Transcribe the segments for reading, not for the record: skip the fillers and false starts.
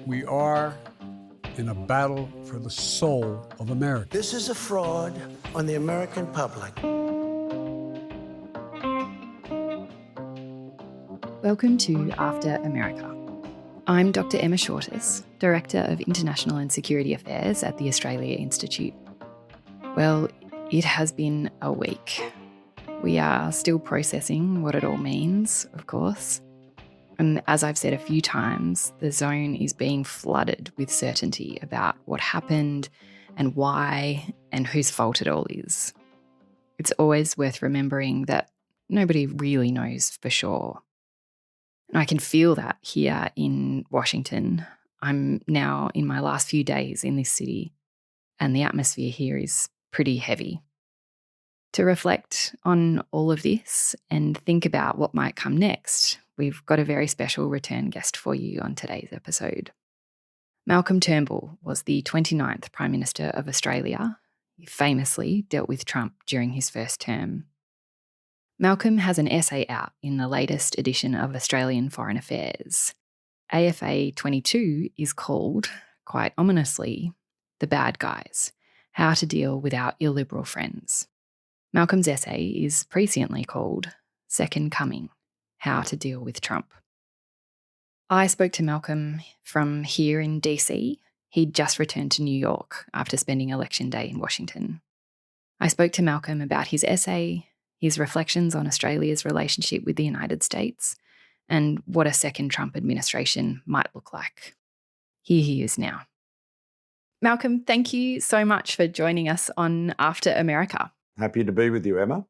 We are in a battle for the soul of America. This is a fraud on the American public. Welcome to After America. I'm Dr Emma Shortis, Director of International and Security Affairs at the Australia Institute. Well, it has been a week. We are still processing what it all means, of course. And as I've said a few times, the zone is being flooded with certainty about what happened and why and whose fault it all is. It's always worth remembering that nobody really knows for sure. And I can feel that here in Washington. I'm now in my last few days in this city, and the atmosphere here is pretty heavy. To reflect on all of this and think about what might come next, we've got a very special return guest for you on today's episode. Malcolm Turnbull was the 29th Prime Minister of Australia. He famously dealt with Trump during his first term. Malcolm has an essay out in the latest edition of Australian Foreign Affairs. AFA 22 is called, quite ominously, The Bad Guys: How to Deal with Our Illiberal Friends. Malcolm's essay is presciently called Second Coming: How to Deal with Trump. I spoke to Malcolm from here in DC. He'd just returned to New York after spending Election Day in Washington. I spoke to Malcolm about his essay, his reflections on Australia's relationship with the United States, and what a second Trump administration might look like. Here he is now. Malcolm, thank you so much for joining us on After America. Happy to be with you, Emma.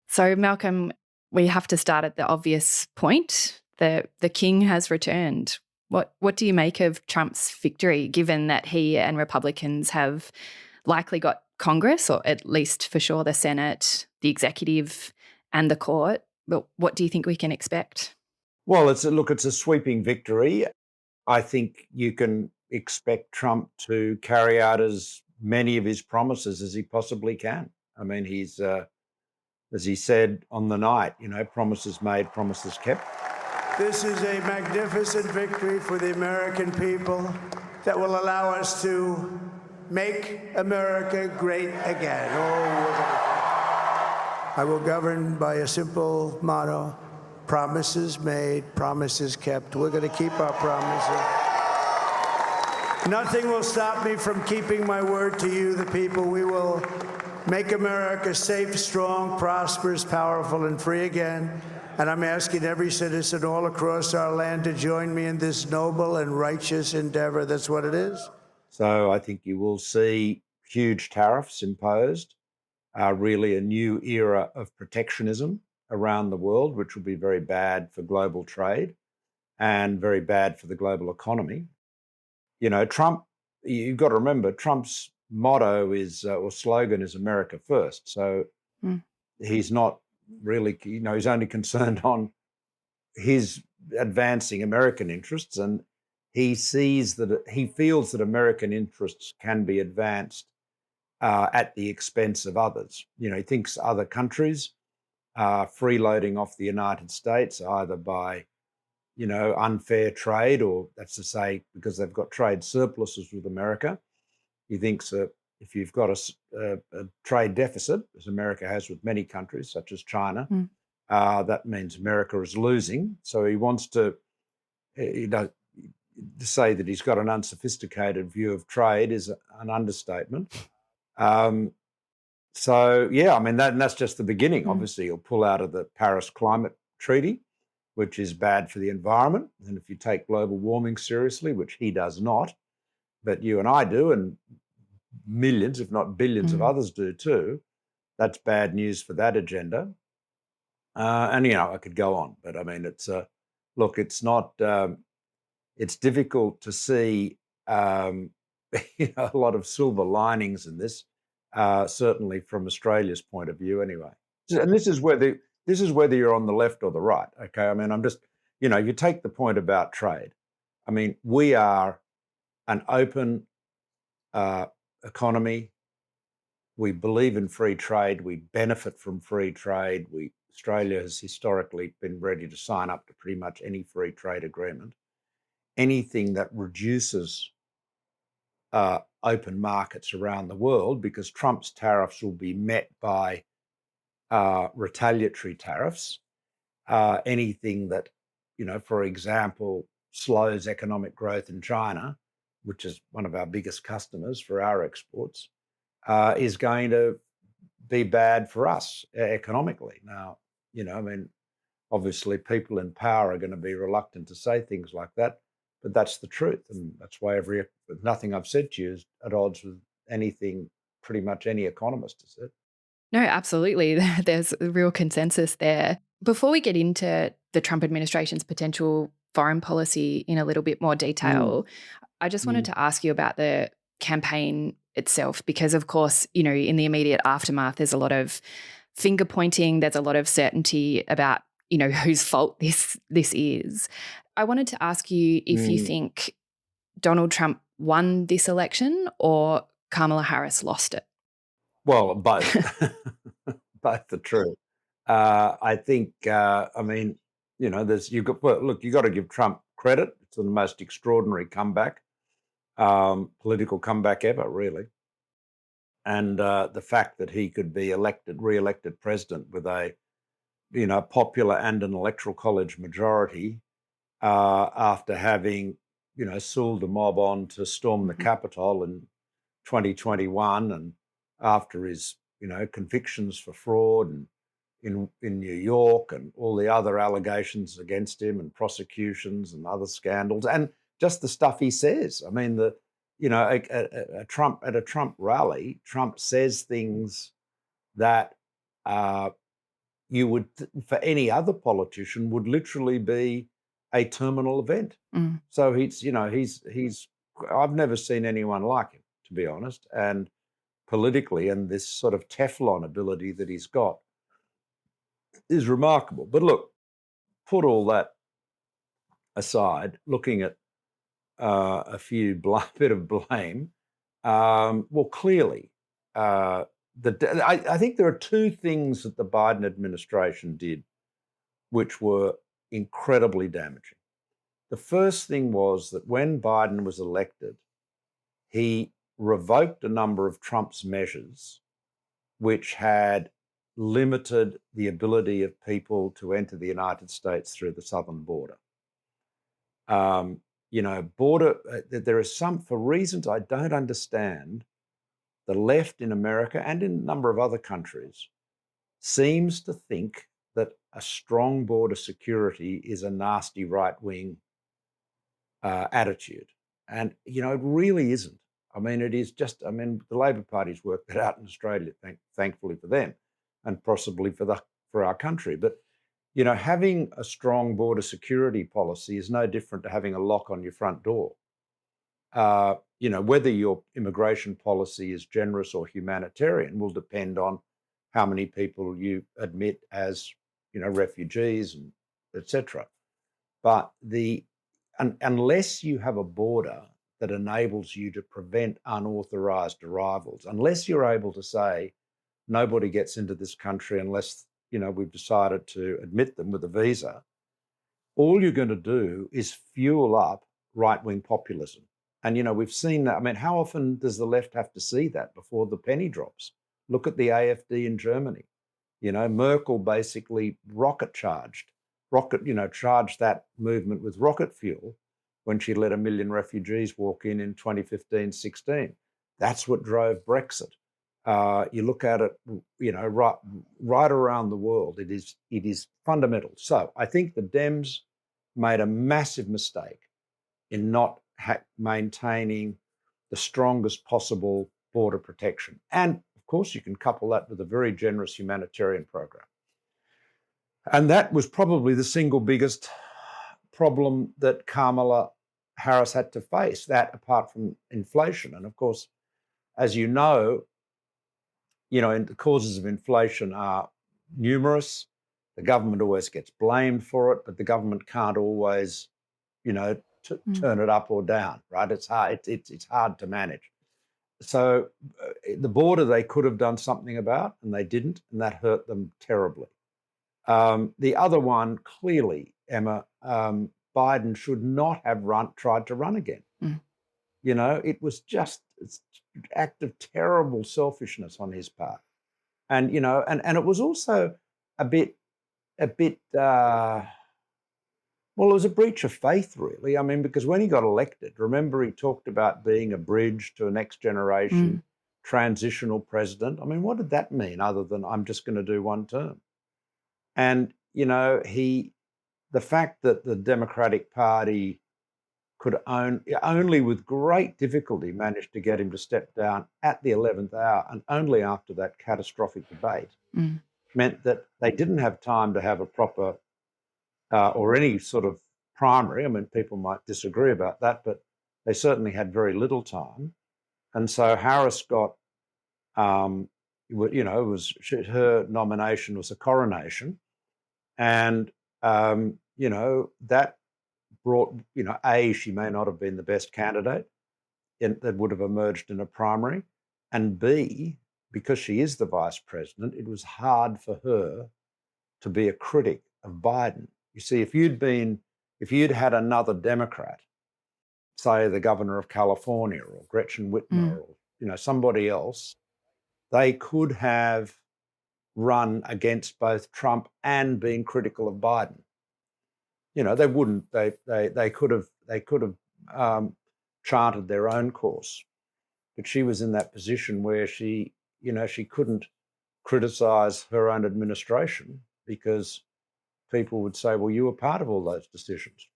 So, Malcolm, we have to start at the obvious point. The king has returned. What do you make of Trump's victory, given that he and Republicans have likely got Congress, or at least for sure the Senate, the executive and the court? But what do you think we can expect? Well, it's a sweeping victory. I think you can expect Trump to carry out as many of his promises as he possibly can. I mean, he's, as he said on the night, promises made, promises kept. This is a magnificent victory for the American people that will allow us to make America great again. I will govern by a simple motto: promises made, promises kept. We're going to keep our promises. Nothing will stop me from keeping my word to you, the people. We will make America safe, strong, prosperous, powerful, and free again. And I'm asking every citizen all across our land to join me in this noble and righteous endeavor. That's what it is. So I think you will see huge tariffs imposed, really a new era of protectionism around the world, which will be very bad for global trade and very bad for the global economy. Trump, you've got to remember, Trump's motto is, or slogan is America first. So he's not really, he's only concerned on his advancing American interests, and he feels that American interests can be advanced at the expense of others. He thinks other countries are freeloading off the United States either by, unfair trade, or that's to say because they've got trade surpluses with America. He thinks that if you've got a trade deficit, as America has with many countries, such as China, that means America is losing. So he wants to say that he's got an unsophisticated view of trade is an understatement. That's just the beginning. Obviously, he'll pull out of the Paris Climate Treaty, which is bad for the environment. And if you take global warming seriously, which he does not, but you and I do, and millions, if not billions of others do too, that's bad news for that agenda. I could go on, but I mean, it's difficult to see a lot of silver linings in this, certainly from Australia's point of view anyway. And this is whether you're on the left or the right, okay? I mean, I'm just, you take the point about trade. I mean, we are an open economy. We believe in free trade. We benefit from free trade. Australia has historically been ready to sign up to pretty much any free trade agreement. anything that reduces open markets around the world, because Trump's tariffs will be met by retaliatory tariffs. Anything that, for example, slows economic growth in China, which is one of our biggest customers for our exports, is going to be bad for us economically. Now, obviously people in power are going to be reluctant to say things like that, but that's the truth. And that's why nothing I've said to you is at odds with anything pretty much any economist has said. No, absolutely. There's a real consensus there. Before we get into the Trump administration's potential foreign policy in a little bit more detail, I just wanted to ask you about the campaign itself, because of course, in the immediate aftermath, there's a lot of finger pointing, there's a lot of certainty about, whose fault this is. I wanted to ask you if you think Donald Trump won this election or Kamala Harris lost it. Well, both. Both are true. I think, you got to give Trump credit. It's the most extraordinary comeback, political comeback ever, really. And the fact that he could be re-elected president with a, popular and an electoral college majority after having, sooled the mob on to storm the Capitol in 2021, and after his, convictions for fraud and in New York and all the other allegations against him and prosecutions and other scandals, and just the stuff he says. I mean, at a Trump rally, Trump says things that you would, for any other politician, would literally be a terminal event. So he's I've never seen anyone like him, to be honest, and politically, and this sort of Teflon ability that he's got is remarkable. But look, put all that aside, looking at a bit of blame, well, clearly, I think there are two things that the Biden administration did which were incredibly damaging. The first thing was that when Biden was elected, he revoked a number of Trump's measures which had limited the ability of people to enter the United States through the southern border. There is some, for reasons I don't understand, the left in America and in a number of other countries seems to think that a strong border security is a nasty right-wing attitude. And, it really isn't. I mean, it is just, the Labor Party's worked that out in Australia, thankfully for them, and possibly for our country. But, having a strong border security policy is no different to having a lock on your front door. Whether your immigration policy is generous or humanitarian will depend on how many people you admit as, refugees and etc. But unless you have a border that enables you to prevent unauthorized arrivals, unless you're able to say nobody gets into this country unless, we've decided to admit them with a visa, all you're going to do is fuel up right-wing populism. And, we've seen that. I mean, how often does the left have to see that before the penny drops? Look at the AfD in Germany. Merkel basically charged that movement with rocket fuel when she let 1 million refugees walk in 2015-16. That's what drove Brexit. You look at it, right around the world, it is fundamental. So I think the Dems made a massive mistake in not maintaining the strongest possible border protection. And of course, you can couple that with a very generous humanitarian program. And that was probably the single biggest problem that Kamala Harris had to face, that apart from inflation. And of course, as you know, the causes of inflation are numerous. The government always gets blamed for it, but the government can't always, turn it up or down, right? It's hard. It's hard to manage. So the border they could have done something about, and they didn't, and that hurt them terribly. The other one, clearly, Emma, Biden should not have tried to run again. Mm. It was just an act of terrible selfishness on his part. And, and it was also a bit, well, it was a breach of faith, really. I mean, because when he got elected, remember he talked about being a bridge to a next generation, transitional president. I mean, what did that mean other than I'm just going to do one term? And, the fact that the Democratic Party could only with great difficulty managed to get him to step down at the 11th hour, and only after that catastrophic debate, meant that they didn't have time to have a proper or any sort of primary. I mean, people might disagree about that, but they certainly had very little time. And so Harris got, her nomination was a coronation. And, that brought, she may not have been the best candidate that would have emerged in a primary. And B, because she is the vice president, it was hard for her to be a critic of Biden. You see, if you'd had another Democrat, say the governor of California or Gretchen Whitmer or, somebody else, they could have run against both Trump and been critical of Biden. They wouldn't. They could have charted their own course, but she was in that position where she couldn't criticize her own administration because people would say, well, you were part of all those decisions.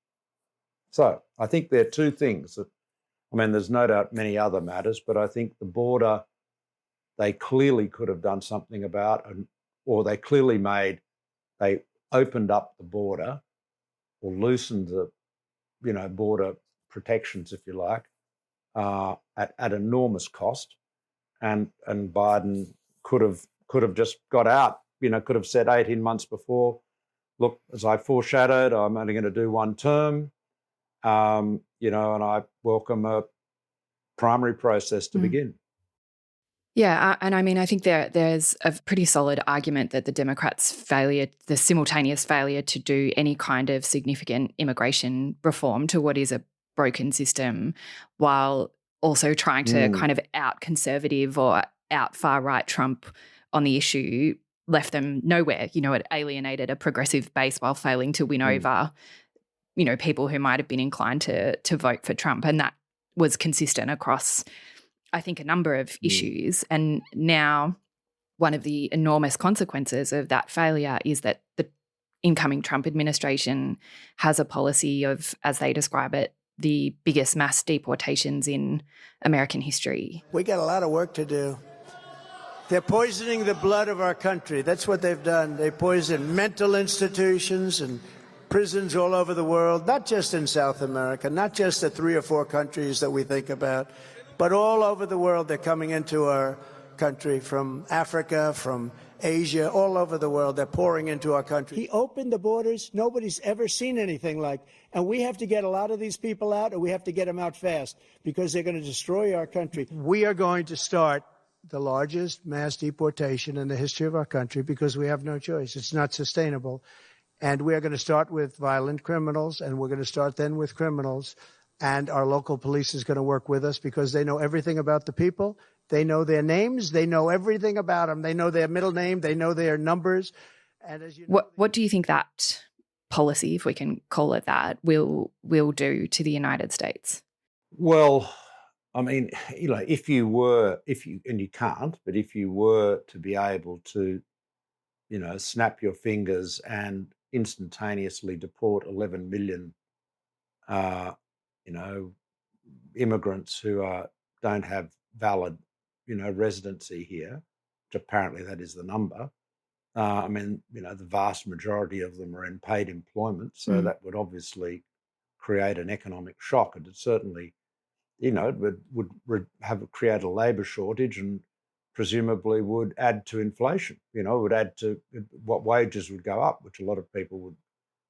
So I think there are two things that, there's no doubt many other matters, but I think the border, they clearly could have done something about, or they opened up the border or loosened the, border protections, if you like, at enormous cost. And Biden could have just got out, could have said 18 months before, look, as I foreshadowed, I'm only going to do one term, and I welcome a primary process to begin. Yeah, and I think there's a pretty solid argument that the Democrats' failure, the simultaneous failure to do any kind of significant immigration reform to what is a broken system, while also trying to kind of out conservative or out far right Trump on the issue, left them nowhere. It alienated a progressive base while failing to win over, people who might have been inclined to vote for Trump, and that was consistent across, I think, a number of issues. And now one of the enormous consequences of that failure is that the incoming Trump administration has a policy of, as they describe it, the biggest mass deportations in American history. We got a lot of work to do. They're poisoning the blood of our country. That's what they've done. They poison mental institutions and prisons all over the world, not just in South America, not just the 3 or 4 countries that we think about, but all over the world. They're coming into our country from Africa, from Asia, all over the world. They're pouring into our country. He opened the borders. Nobody's ever seen anything like. And we have to get a lot of these people out, and we have to get them out fast because they're going to destroy our country. We are going to start the largest mass deportation in the history of our country because we have no choice. It's not sustainable. And we are going to start with violent criminals, and we're going to start then with criminals. And our local police is going to work with us because they know everything about the people. They know their names. They know everything about them. They know their middle name. They know their numbers. And as you know, what do you think that policy, if we can call it that, will do to the United States? Well, if you can't, but if you were to be able to, snap your fingers and instantaneously deport 11 million, immigrants who don't have valid, residency here, which apparently that is the number. The vast majority of them are in paid employment, so that would obviously create an economic shock. And it certainly, it would create a labour shortage and presumably would add to inflation. It would add to what wages would go up, which a lot of people would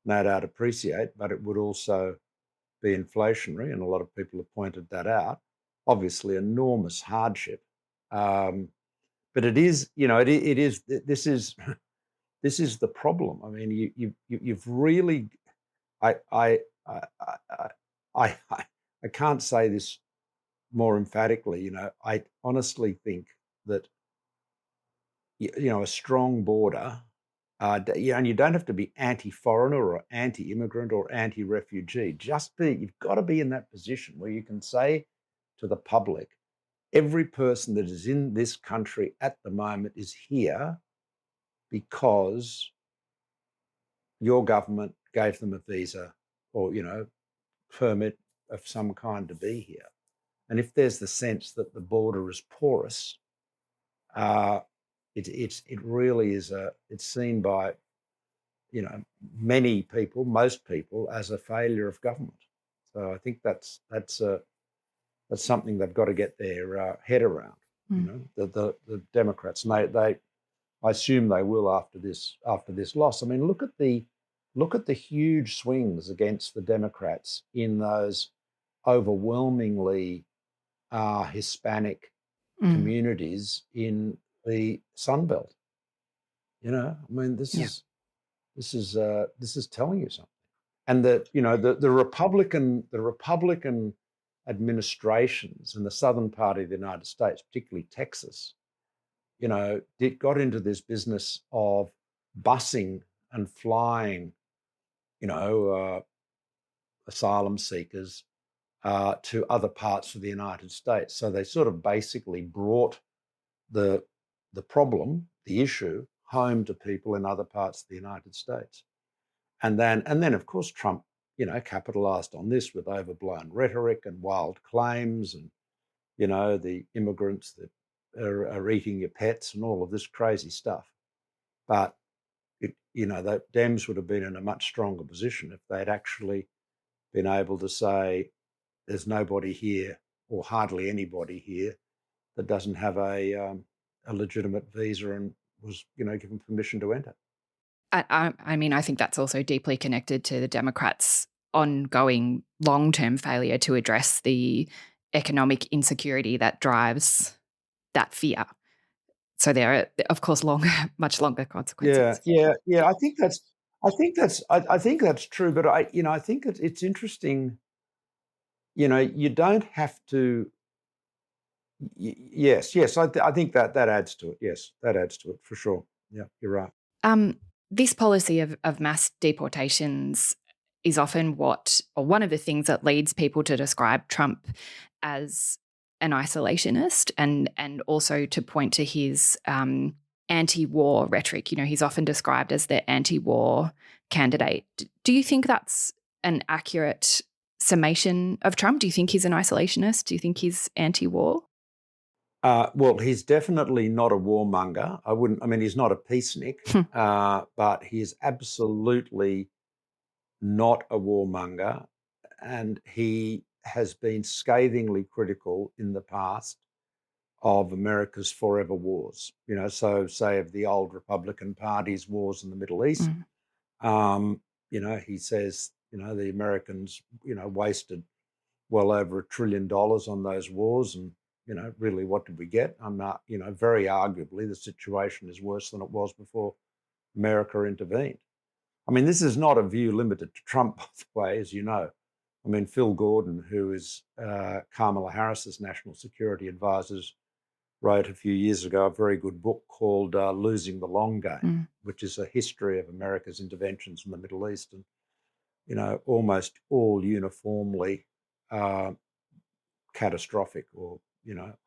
no doubt appreciate, but it would also be inflationary, and a lot of people have pointed that out. Obviously, enormous hardship, but it is, This is the problem. I mean, you've really, I I, I, I can't say this more emphatically. I honestly think that a strong border, and you don't have to be anti-foreigner or anti-immigrant or anti-refugee. You've got to be in that position where you can say to the public, every person that is in this country at the moment is here because your government gave them a visa or, permit of some kind to be here. And if there's the sense that the border is porous, it really is it's seen by, many people, most people, as a failure of government. So I think that's something they've got to get their head around. The Democrats, and I assume they will after this loss. I mean, look at the huge swings against the Democrats in those overwhelmingly Hispanic communities in the Sunbelt. I mean, this is telling you something. And the Republican administrations in the southern part of the United States, particularly Texas, got into this business of busing and flying, asylum seekers to other parts of the United States. So they sort of basically brought the problem, the issue, home to people in other parts of the United States. And then of course Trump, capitalized on this with overblown rhetoric and wild claims and, the immigrants that are eating your pets and all of this crazy stuff. But the Dems would have been in a much stronger position if they'd actually been able to say there's nobody here or hardly anybody here that doesn't have a legitimate visa and was, given permission to enter. I mean, I think that's also deeply connected to the Democrats' ongoing long-term failure to address the economic insecurity that drives that fear. So there are, of course, much longer consequences. Yeah. I think that's true. But I think it's interesting. You don't have to. Yes. I think that adds to it. Yes, that adds to it for sure. Yeah, you're right. This policy of mass deportations is often one of the things that leads people to describe Trump as an isolationist and also to point to his anti-war rhetoric. He's often described as the anti-war candidate. Do you think that's an accurate summation of Trump? Do you think he's an isolationist? Do you think he's anti-war? Well, he's definitely not a warmonger. He's not a peacenik, but he is absolutely not a warmonger. And he has been scathingly critical in the past of America's forever wars. So say of the old Republican Party's wars in the Middle East. He says, the Americans, wasted well over $1 trillion on those wars. And, really, what did we get? Very arguably, the situation is worse than it was before America intervened. This is not a view limited to Trump, by the way, as you know. Phil Gordon, who is Kamala Harris's national security advisor, wrote a few years ago a very good book called Losing the Long Game, which is a history of America's interventions in the Middle East. And, almost all uniformly catastrophic or,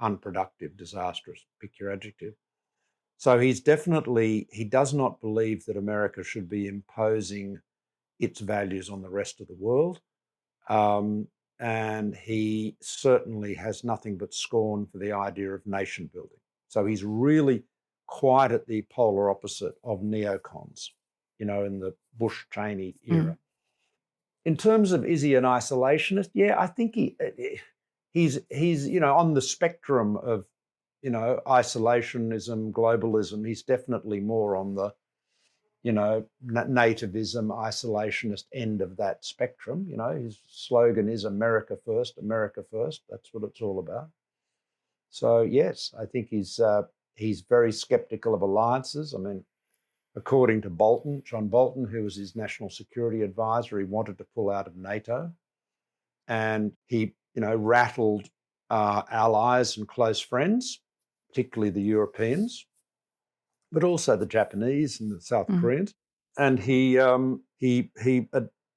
unproductive, disastrous, pick your adjective. So he does not believe that America should be imposing its values on the rest of the world. And he certainly has nothing but scorn for the idea of nation building. So he's really quite at the polar opposite of neocons, in the Bush-Cheney era. In terms of, is he an isolationist? Yeah, I think he's on the spectrum of, isolationism, globalism. He's definitely more on the, nativism, isolationist end of that spectrum. His slogan is America first, America first. That's what it's all about. So yes, I think he's very skeptical of alliances. according to Bolton, John Bolton, who was his national security advisor, he wanted to pull out of NATO, and he, rattled allies and close friends, particularly the Europeans, but also the Japanese and the South Koreans. And he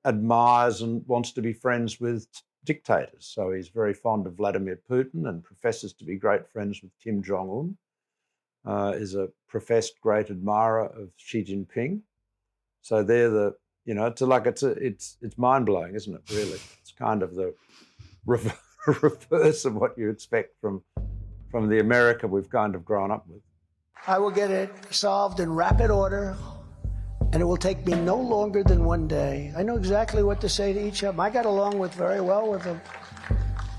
admires and wants to be friends with dictators. So he's very fond of Vladimir Putin and professes to be great friends with Kim Jong-un. Is a professed great admirer of Xi Jinping. So they're it's mind-blowing, isn't it, really? It's kind of the reverse of what you expect from the America we've kind of grown up with. I will get it solved in rapid order, and it will take me no longer than one day. I know exactly what to say to each of them. I got along very well with them.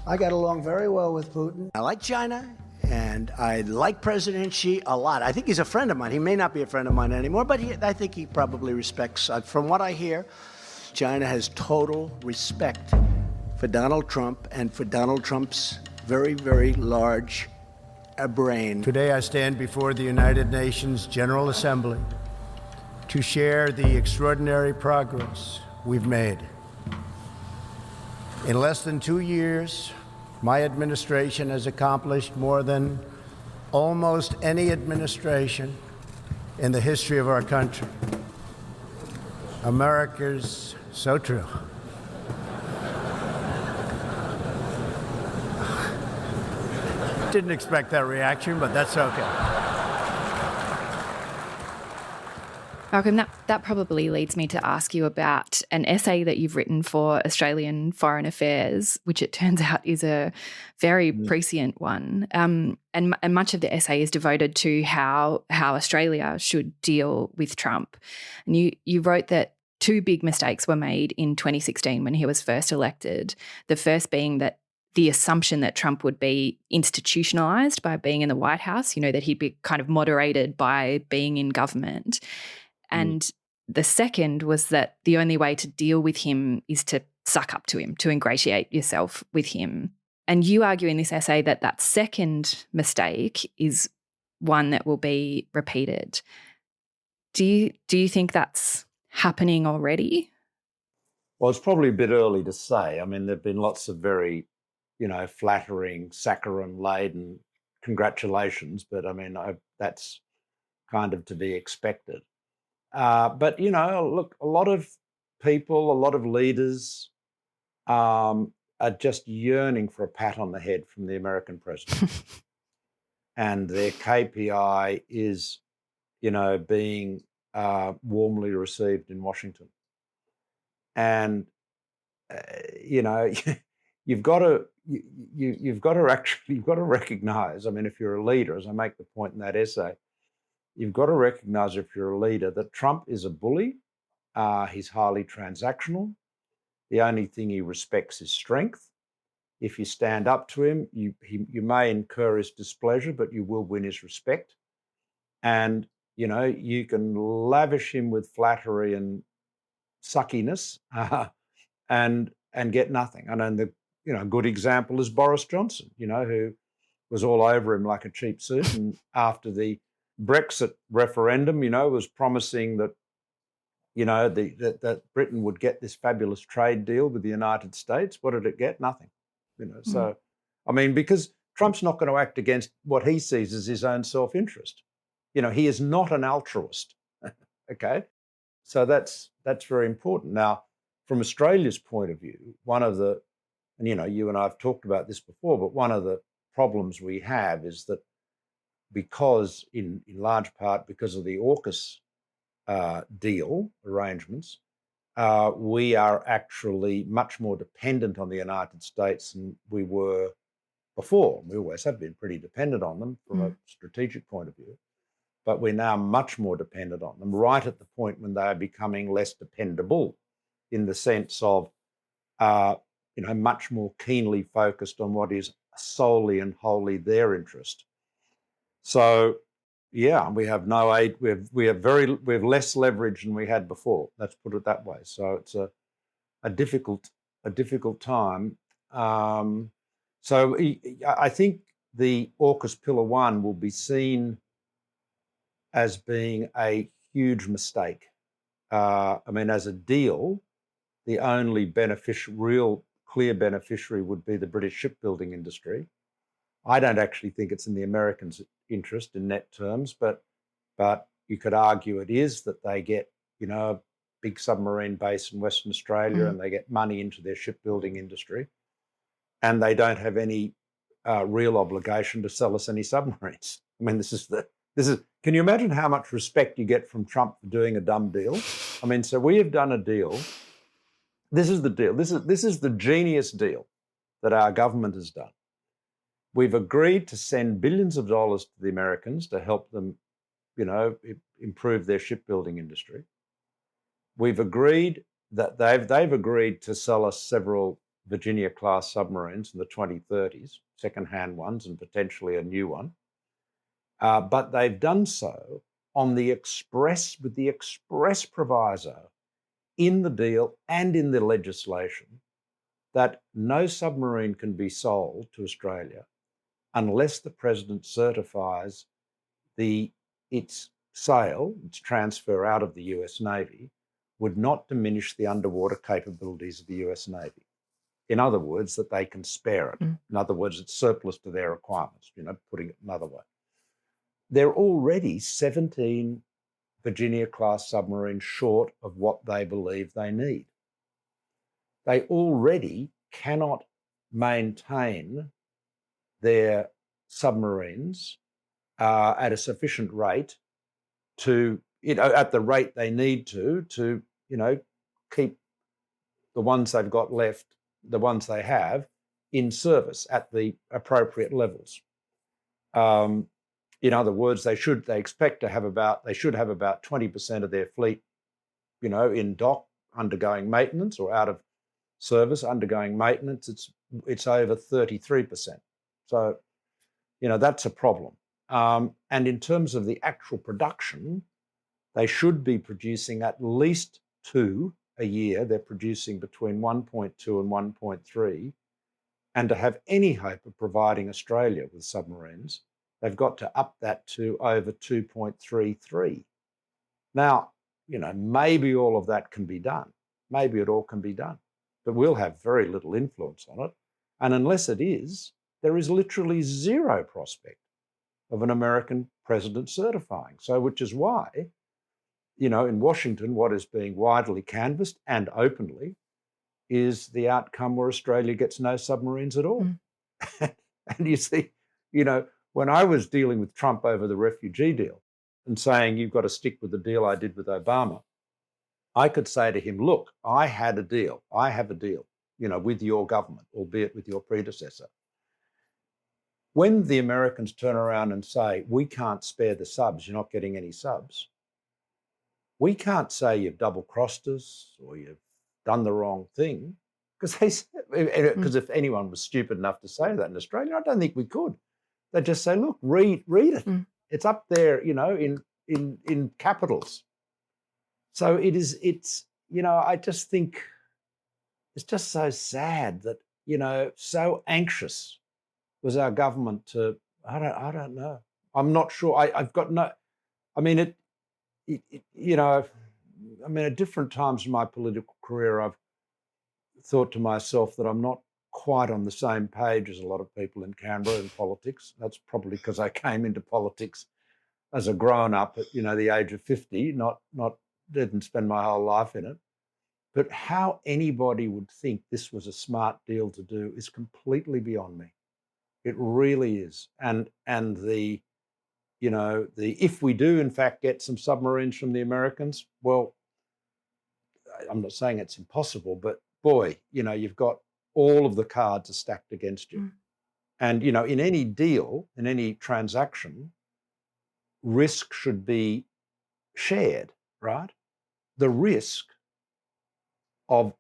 I got along very well with Putin. I like China, and I like President Xi a lot. I think he's a friend of mine. He may not be a friend of mine anymore, but I think he probably respects, from what I hear, China has total respect for Donald Trump and for Donald Trump's very, very large brain. Today I stand before the United Nations General Assembly to share the extraordinary progress we've made. In less than 2 years, my administration has accomplished more than almost any administration in the history of our country. America's so true. Didn't expect that reaction, but that's okay. Malcolm, that probably leads me to ask you about an essay that you've written for Australian Foreign Affairs, which it turns out is a very prescient one. And much of the essay is devoted to how Australia should deal with Trump. And you wrote that 2 big mistakes were made in 2016 when he was first elected. The first being that the assumption that Trump would be institutionalized by being in the White House, that he'd be kind of moderated by being in government. And the second was that the only way to deal with him is to suck up to him, to ingratiate yourself with him. And you argue in this essay that that second mistake is one that will be repeated. Do you think that's happening already? Well, it's probably a bit early to say. I mean, there have been lots of very, flattering, saccharine-laden congratulations, but I mean, that's kind of to be expected. But, look, a lot of people, a lot of leaders are just yearning for a pat on the head from the American president. And their KPI is, being warmly received in Washington. And, you've got to recognize, I mean, if you're a leader, as I make the point in that essay, you've got to recognize if you're a leader that Trump is a bully. He's highly transactional. The only thing he respects is strength. If you stand up to him, you may incur his displeasure, but you will win his respect. And, you can lavish him with flattery and suckiness and get nothing. And the good example is Boris Johnson, who was all over him like a cheap suit. And after the Brexit referendum, was promising that, that Britain would get this fabulous trade deal with the United States. What did it get? Nothing. So, I mean, because Trump's not going to act against what he sees as his own self-interest. He is not an altruist. Okay, so that's very important. Now, from Australia's point of view, and you and I have talked about this before, but one of the problems we have is that because, in large part, because of the AUKUS deal arrangements, we are actually much more dependent on the United States than we were before. We always have been pretty dependent on them from a strategic point of view, but we're now much more dependent on them, right at the point when they are becoming less dependable, in the sense of, much more keenly focused on what is solely and wholly their interest. So, yeah, we have no aid. We have less leverage than we had before. Let's put it that way. So it's a difficult time. So I think the AUKUS Pillar 1 will be seen as being a huge mistake. I mean, as a deal, the only real clear beneficiary would be the British shipbuilding industry. I don't actually think it's in the Americans' interest in net terms, but you could argue it is, that they get, a big submarine base in Western Australia and they get money into their shipbuilding industry, and they don't have any real obligation to sell us any submarines. I mean, this is. Can you imagine how much respect you get from Trump for doing a dumb deal? I mean, so we have done a deal. This is the deal. This is the genius deal that our government has done. We've agreed to send billions of dollars to the Americans to help them, improve their shipbuilding industry. We've agreed that they've agreed to sell us several Virginia-class submarines in the 2030s, second-hand ones and potentially a new one. But they've done so with the express proviso in the deal and in the legislation that no submarine can be sold to Australia unless the President certifies its sale, its transfer out of the US Navy, would not diminish the underwater capabilities of the US Navy. In other words, that they can spare it. In other words, it's surplus to their requirements, putting it another way. They're already 17 Virginia-class submarines short of what they believe they need. They already cannot maintain their submarines at a sufficient rate at the rate they need to keep the ones they've got left, the ones they have, in service at the appropriate levels. In other words, they should have about 20% of their fleet, in dock undergoing maintenance or out of service undergoing maintenance. It's over 33%. So, that's a problem. And in terms of the actual production, they should be producing at least 2 a year. They're producing between 1.2 and 1.3. And to have any hope of providing Australia with submarines, they've got to up that to over 2.33. Now, maybe all of that can be done. Maybe it all can be done. But we'll have very little influence on it. And unless it is, there is literally zero prospect of an American president certifying. So, which is why, in Washington, what is being widely canvassed and openly is the outcome where Australia gets no submarines at all. And you see, when I was dealing with Trump over the refugee deal and saying, you've got to stick with the deal I did with Obama, I could say to him, look, I have a deal, with your government, albeit with your predecessor. When the Americans turn around and say, we can't spare the subs, you're not getting any subs, we can't say you've double-crossed us or you've done the wrong thing, because if anyone was stupid enough to say that in Australia, I don't think we could. They'd just say, look, read it. It's up there, in capitals. So I just think it's just so sad that, so anxious was our government to, I don't know. I'm not sure. I've got no, I mean, at different times in my political career, I've thought to myself that I'm not quite on the same page as a lot of people in Canberra in politics. That's probably because I came into politics as a grown-up at, the age of 50, didn't spend my whole life in it. But how anybody would think this was a smart deal to do is completely beyond me. It really is. And if we do in fact get some submarines from the Americans, well, I'm not saying it's impossible, but boy, you've got all of the cards are stacked against you. And, in any deal, in any transaction, risk should be shared, right? The risk of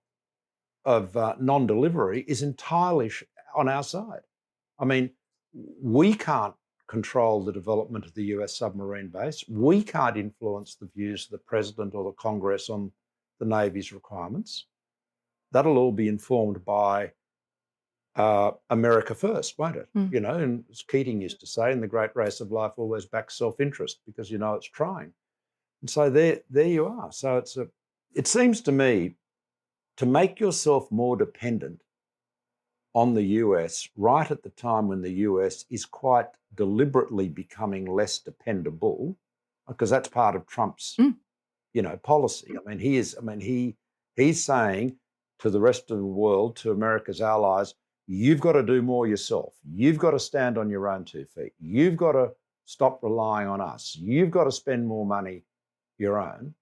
non-delivery is entirely on our side. I mean, we can't control the development of the US submarine base. We can't influence the views of the President or the Congress on the Navy's requirements. That'll all be informed by America first, won't it? And as Keating used to say, in the great race of life always backs self-interest because it's trying. And so there you are. So it seems to me to make yourself more dependent on the US right at the time when the US is quite deliberately becoming less dependable, because that's part of Trump's, policy. I mean, he's saying to the rest of the world, to America's allies, you've got to do more yourself. You've got to stand on your own 2 feet. You've got to stop relying on us. You've got to spend more money your own.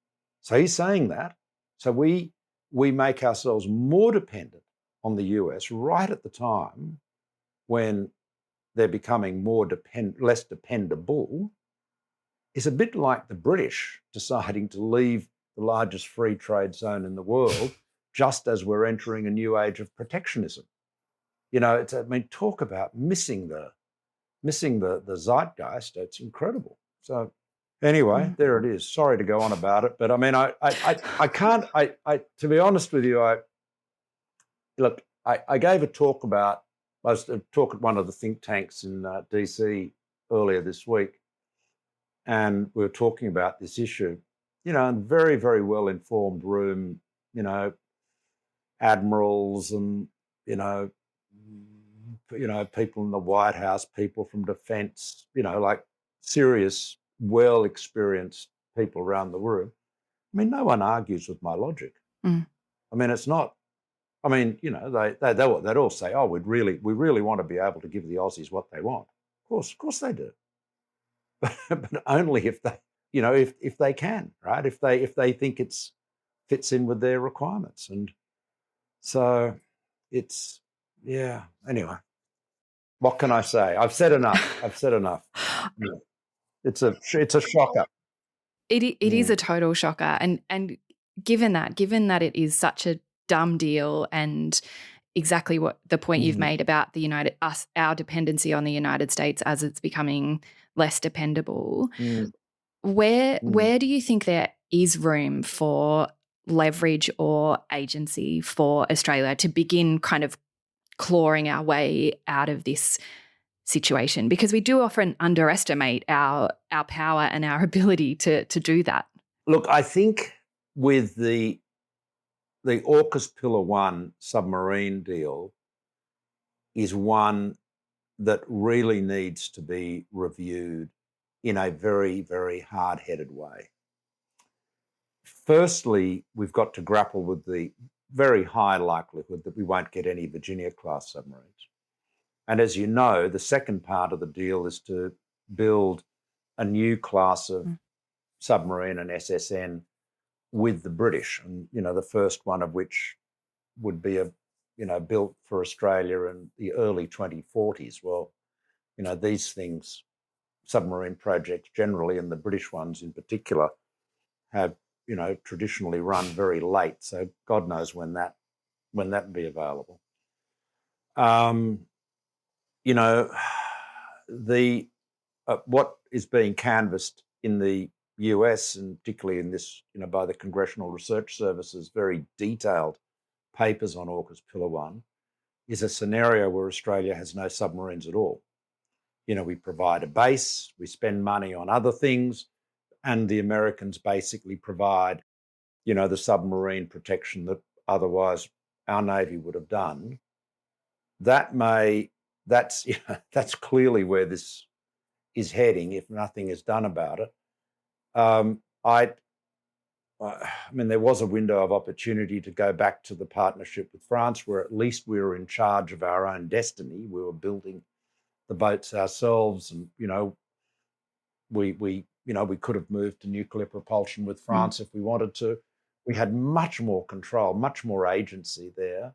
So he's saying that. So we make ourselves more dependent on the US right at the time when they're becoming less dependable. Is a bit like the British deciding to leave the largest free trade zone in the world just as we're entering a new age of protectionism. Talk about missing the zeitgeist. It's incredible. So anyway, there it is. Sorry to go on about it, but I mean, I can't. To be honest with you, I gave a talk I was a talk at one of the think tanks in DC earlier this week, and we were talking about this issue. In very, very well informed room. Admirals and people in the White House, people from defence, like serious, well experienced people around the room. I mean, no one argues with my logic. I mean, it's not. I mean, they'd all say, "Oh, we really want to be able to give the Aussies what they want." Of course they do, but only if they, if they can, right? If they think it fits in with their requirements, and so it's Anyway, what can I say? I've said enough. Yeah. It's a shocker. It is a total shocker, and given that it is such a dumb deal, and exactly what the point you've made about our dependency on the United States as it's becoming less dependable. Where do you think there is room for leverage or agency for Australia to begin kind of clawing our way out of this situation? Because we do often underestimate our power and our ability to do that. Look, I think with the AUKUS Pillar 1 submarine deal is one that really needs to be reviewed in a very, very hard-headed way. Firstly, we've got to grapple with the very high likelihood that we won't get any Virginia-class submarines. And as you know, the second part of the deal is to build a new class of submarine and SSN with the British, and the first one of which would be built for Australia in the early 2040s. Well, these things, submarine projects generally, and the British ones in particular, have traditionally run very late. So God knows when that will be available. What is being canvassed in the US, and particularly in this, by the Congressional Research Service's very detailed papers on AUKUS Pillar 1, is a scenario where Australia has no submarines at all. We provide a base, we spend money on other things, and the Americans basically provide, the submarine protection that otherwise our Navy would have done. That's clearly where this is heading if nothing is done about it. There was a window of opportunity to go back to the partnership with France, where at least we were in charge of our own destiny. We were building the boats ourselves, and we could have moved to nuclear propulsion with France if we wanted to. We had much more control, much more agency there.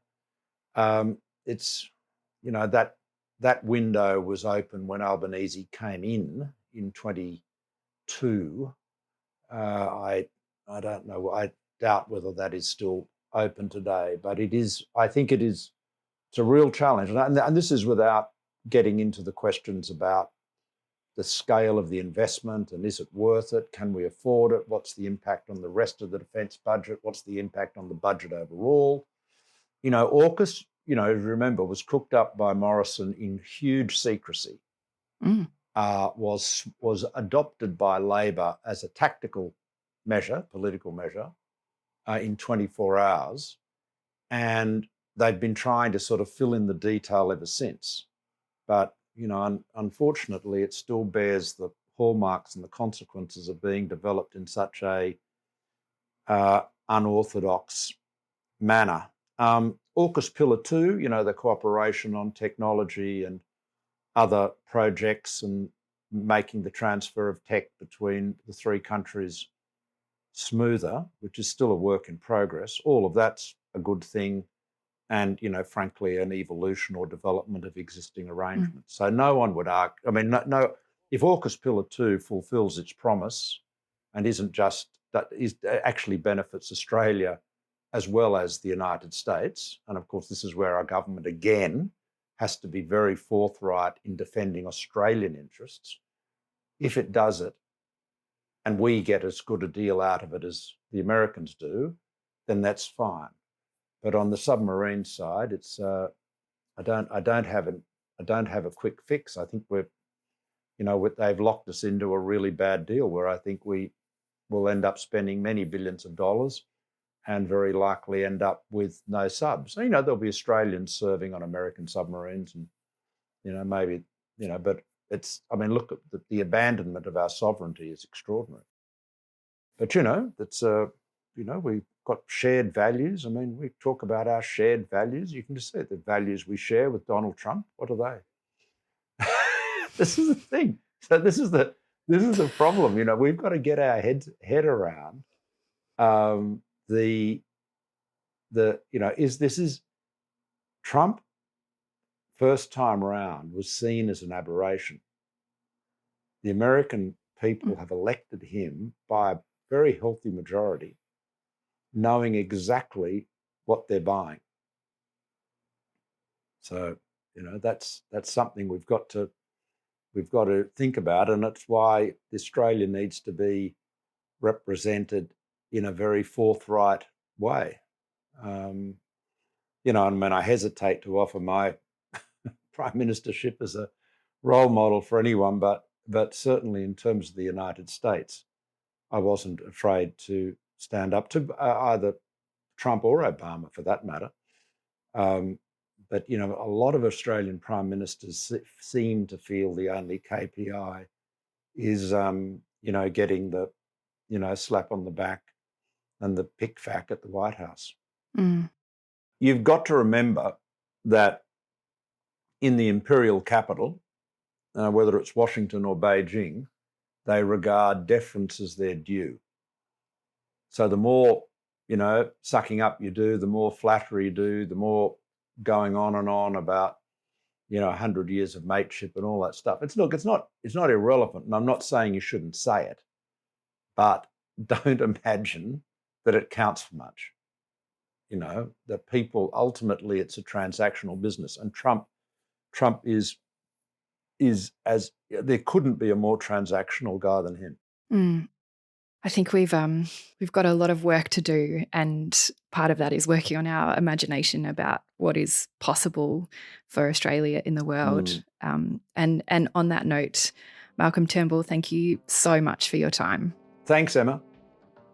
That window was open when Albanese came in 22. I don't know. I doubt whether that is still open today, but it is. I think it is. It's a real challenge, and this is without getting into the questions about the scale of the investment and is it worth it? Can we afford it? What's the impact on the rest of the defence budget? What's the impact on the budget overall? AUKUS, remember, was cooked up by Morrison in huge secrecy. Was adopted by Labor as a tactical political measure, in 24 hours. And they've been trying to sort of fill in the detail ever since. But, unfortunately, it still bears the hallmarks and the consequences of being developed in such a unorthodox manner. AUKUS Pillar 2, the cooperation on technology and other projects and making the transfer of tech between the three countries smoother, which is still a work in progress. All of that's a good thing and, frankly, an evolution or development of existing arrangements. So no one would argue, no, if AUKUS Pillar 2 fulfills its promise and actually benefits Australia as well as the United States, and of course this is where our government again has to be very forthright in defending Australian interests. If it does it, and we get as good a deal out of it as the Americans do, then that's fine. But on the submarine side, it's I don't have a quick fix. I think they've locked us into a really bad deal where I think we will end up spending many billions of dollars and very likely end up with no subs. There'll be Australians serving on American submarines and, maybe, but look at the abandonment of our sovereignty is extraordinary. But, we've got shared values. We talk about our shared values. You can just see the values we share with Donald Trump. What are they? This is the thing. So this is the problem. We've got to get our head around Trump first time around was seen as an aberration. The American people have elected him by a very healthy majority, knowing exactly what they're buying. So, that's something we've got to think about, and that's why Australia needs to be represented in a very forthright way. I hesitate to offer my prime ministership as a role model for anyone, but certainly in terms of the United States, I wasn't afraid to stand up to either Trump or Obama for that matter. But, a lot of Australian prime ministers seem to feel the only KPI is, getting the, slap on the back and the pick-fack at the White House. You've got to remember that in the imperial capital, whether it's Washington or Beijing, they regard deference as their due. So the more, sucking up you do, the more flattery you do, the more going on and on about, 100 years of mateship and all that stuff. It's not irrelevant, and I'm not saying you shouldn't say it, but don't imagine that it counts for much. The people, ultimately it's a transactional business, and Trump is as there couldn't be a more transactional guy than him. I think we've got a lot of work to do, and part of that is working on our imagination about what is possible for Australia in the world. And on that note, Malcolm Turnbull, thank you so much for your time. Thanks, Emma.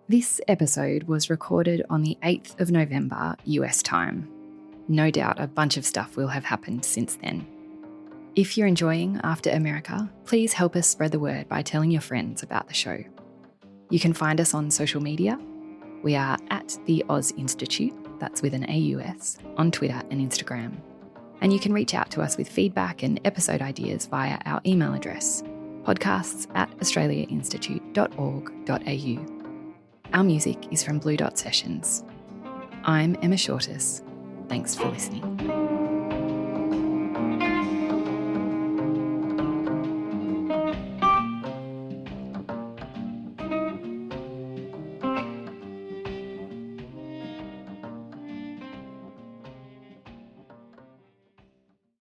This episode was recorded on the 8th of November, US time. No doubt a bunch of stuff will have happened since then. If you're enjoying After America, please help us spread the word by telling your friends about the show. You can find us on social media. We are at the Oz Institute, that's with an AUS, on Twitter and Instagram. And you can reach out to us with feedback and episode ideas via our email address, podcasts@australiainstitute.org.au. Our music is from Blue Dot Sessions. I'm Emma Shortis. Thanks for listening.